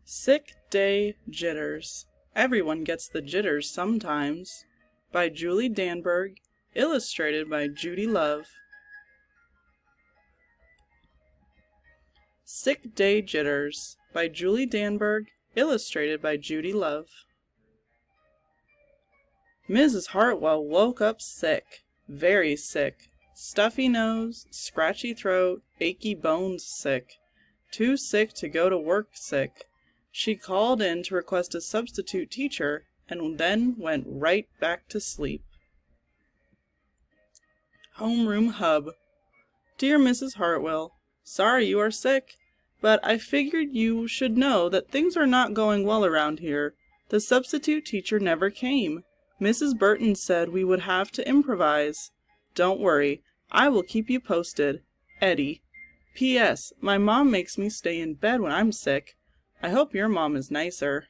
Sick Day Jitters. Everyone gets the jitters sometimes. By Julie Danberg, illustrated by Judy Love. Sick Day Jitters. By Julie Danberg, illustrated by Judy Love. Mrs. Hartwell woke up sick, very sick. Stuffy nose, scratchy throat, achy bones sick. Too sick to go to work sick. She called in to request a substitute teacher and then went right back to sleep. Homeroom Hub. Dear Mrs. Hartwell, sorry you are sick, but I figured you should know that things are not going well around here. The substitute teacher never came. Mrs. Burton said we would have to improvise. Don't worry, I will keep you posted. Eddie. P.S. My mom makes me stay in bed when I'm sick. I hope your mom is nicer.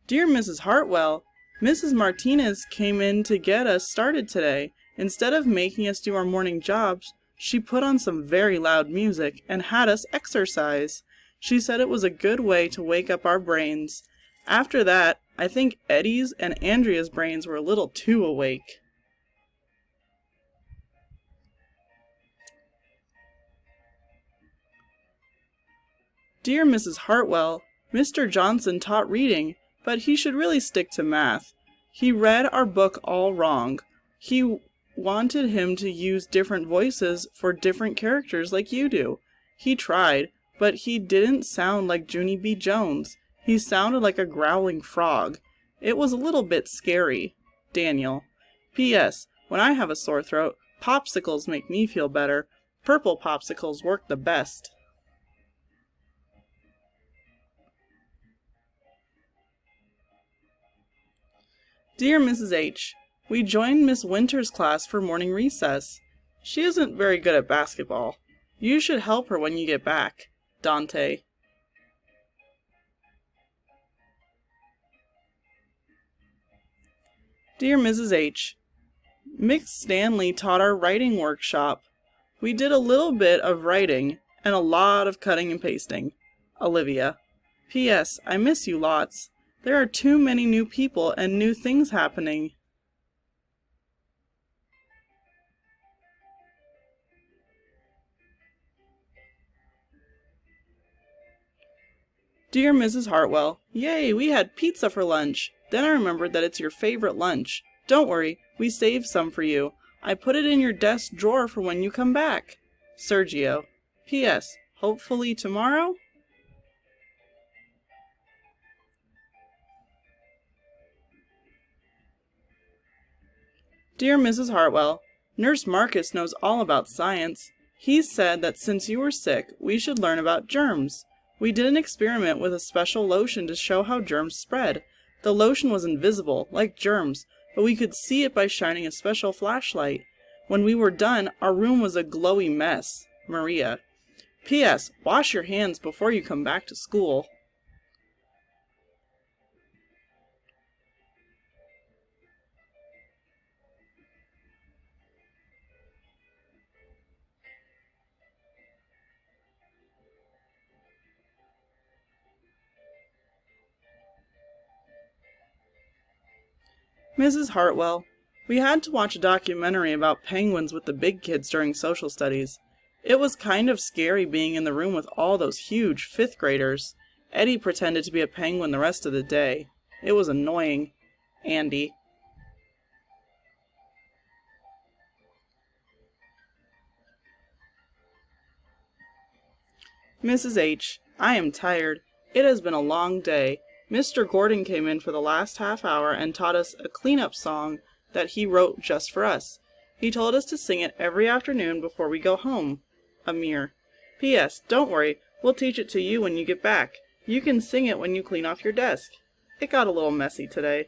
Dear Mrs. Hartwell, Mrs. Martinez came in to get us started today. Instead of making us do our morning jobs, she put on some very loud music and had us exercise. She said it was a good way to wake up our brains. After that, I think Eddie's and Andrea's brains were a little too awake. Dear Mrs. Hartwell, Mr. Johnson taught reading, but he should really stick to math. He read our book all wrong. He wanted him to use different voices for different characters like you do. He tried, but he didn't sound like Junie B. Jones. He sounded like a growling frog. It was a little bit scary. Daniel. P.S. When I have a sore throat, popsicles make me feel better. Purple popsicles work the best. Dear Mrs. H., we joined Miss Winter's class for morning recess. She isn't very good at basketball. You should help her when you get back. Dante. Dear Mrs. H., Mick Stanley taught our writing workshop. We did a little bit of writing and a lot of cutting and pasting. Olivia. P.S. I miss you lots. There are too many new people and new things happening. Dear Mrs. Hartwell, yay, we had pizza for lunch. Then I remembered that it's your favorite lunch. Don't worry, we saved some for you. I put it in your desk drawer for when you come back. Sergio. P.S. Hopefully tomorrow? Dear Mrs. Hartwell, Nurse Marcus knows all about science. He said that since you were sick, we should learn about germs. We did an experiment with a special lotion to show how germs spread. The lotion was invisible, like germs, but we could see it by shining a special flashlight. When we were done, our room was a glowy mess. Maria. P.S. Wash your hands before you come back to school. Mrs. Hartwell, we had to watch a documentary about penguins with the big kids during social studies. It was kind of scary being in the room with all those huge fifth graders. Eddie pretended to be a penguin the rest of the day. It was annoying. Andy. Mrs. H., I am tired. It has been a long day. Mr. Gordon came in for the last half hour and taught us a cleanup song that he wrote just for us. He told us to sing it every afternoon before we go home. Amir. P.S. Don't worry, we'll teach it to you when you get back. You can sing it when you clean off your desk. It got a little messy today.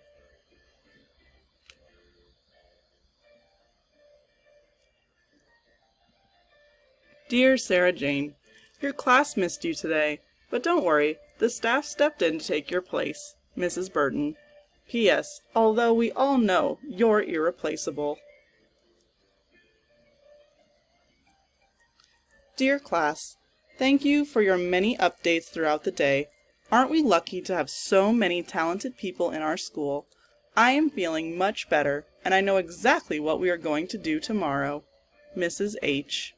Dear Sarah Jane, your class missed you today, but don't worry, the staff stepped in to take your place. Mrs. Burton. P.S. Although we all know you're irreplaceable. Dear class, thank you for your many updates throughout the day. Aren't we lucky to have so many talented people in our school? I am feeling much better, and I know exactly what we are going to do tomorrow. Mrs. H.